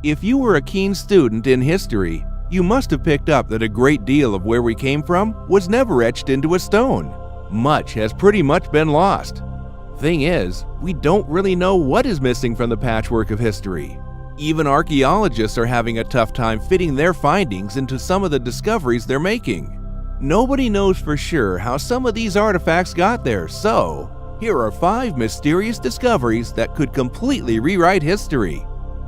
If you were a keen student in history, you must have picked up that a great deal of where we came from was never etched into a stone. Much has pretty much been lost. Thing is, we don't really know what is missing from the patchwork of history. Even archaeologists are having a tough time fitting their findings into some of the discoveries they're making. Nobody knows for sure how some of these artifacts got there, so here are 5 mysterious discoveries that could completely rewrite history.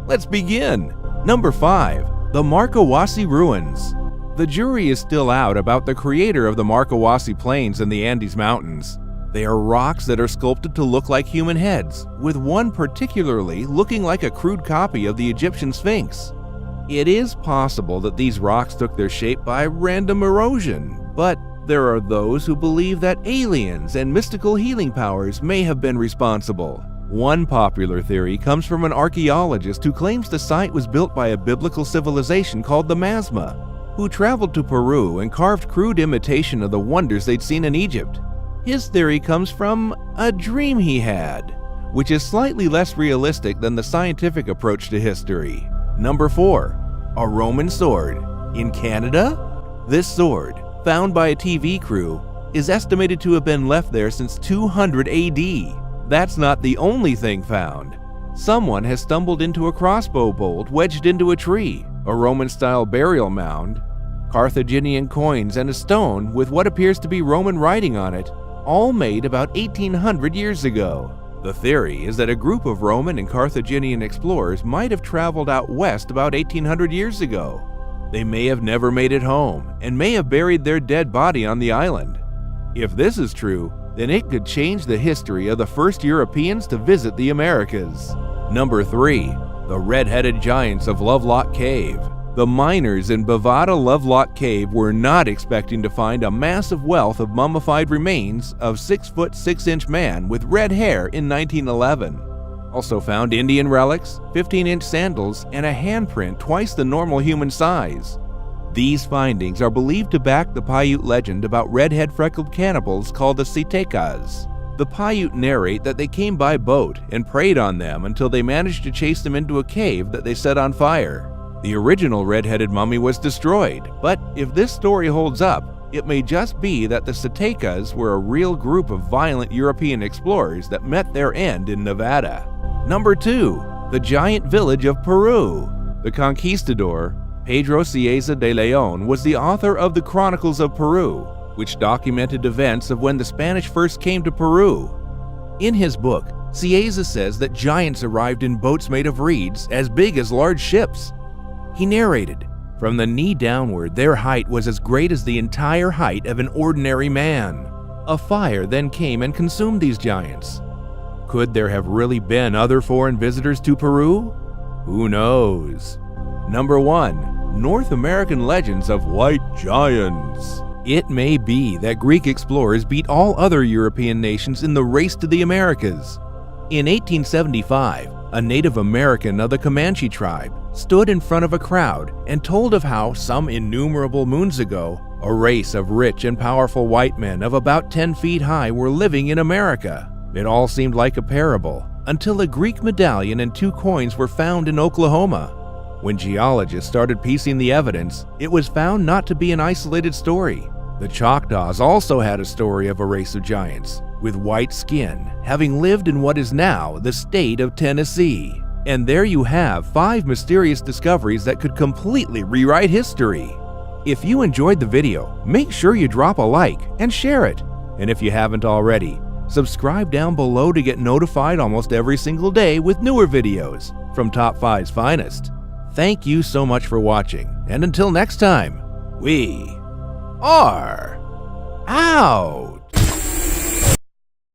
Let's begin. Number 5. The Marcahuasi Ruins. The jury is still out about the creator of the Marcahuasi Plains and the Andes Mountains. They are rocks that are sculpted to look like human heads, with one particularly looking like a crude copy of the Egyptian Sphinx. It is possible that these rocks took their shape by random erosion, but there are those who believe that aliens and mystical healing powers may have been responsible. One popular theory comes from an archaeologist who claims the site was built by a biblical civilization called the Masma, who traveled to Peru and carved crude imitation of the wonders they'd seen in Egypt. His theory comes from a dream he had, which is slightly less realistic than the scientific approach to history. Number 4. A Roman sword. In Canada? This sword, found by a TV crew, is estimated to have been left there since 200 AD. That's not the only thing found. Someone has stumbled into a crossbow bolt wedged into a tree, a Roman-style burial mound, Carthaginian coins, and a stone with what appears to be Roman writing on it, all made about 1800 years ago. The theory is that a group of Roman and Carthaginian explorers might have traveled out west about 1800 years ago. They may have never made it home and may have buried their dead body on the island. If this is true, then it could change the history of the first Europeans to visit the Americas. Number 3. The Red-Headed Giants of Lovelock Cave. The miners in Bovada Lovelock Cave were not expecting to find a massive wealth of mummified remains of 6-foot 6-inch man with red hair in 1911. Also found Indian relics, 15-inch sandals, and a handprint twice the normal human size. These findings are believed to back the Paiute legend about red-head freckled cannibals called the Sitecas. The Paiute narrate that they came by boat and preyed on them until they managed to chase them into a cave that they set on fire. The original red-headed mummy was destroyed, but if this story holds up, it may just be that the Sitecas were a real group of violent European explorers that met their end in Nevada. Number 2. The Giant Village of Peru. The conquistador, Pedro Cieza de Leon, was the author of the Chronicles of Peru, which documented events of when the Spanish first came to Peru. In his book, Cieza says that giants arrived in boats made of reeds as big as large ships. He narrated, "From the knee downward, their height was as great as the entire height of an ordinary man. A fire then came and consumed these giants." Could there have really been other foreign visitors to Peru? Who knows? Number 1. North American legends of white giants. It may be that Greek explorers beat all other European nations in the race to the Americas. In 1875, a Native American of the Comanche tribe stood in front of a crowd and told of how, some innumerable moons ago, a race of rich and powerful white men of about 10 feet high were living in America. It all seemed like a parable, until a Greek medallion and 2 coins were found in Oklahoma. When geologists started piecing the evidence, it was found not to be an isolated story. The Choctaws also had a story of a race of giants, with white skin, having lived in what is now the state of Tennessee. And there you have 5 mysterious discoveries that could completely rewrite history. If you enjoyed the video, make sure you drop a like and share it. And if you haven't already, subscribe down below to get notified almost every single day with newer videos from Top 5's finest. Thank you so much for watching, and until next time, we are out.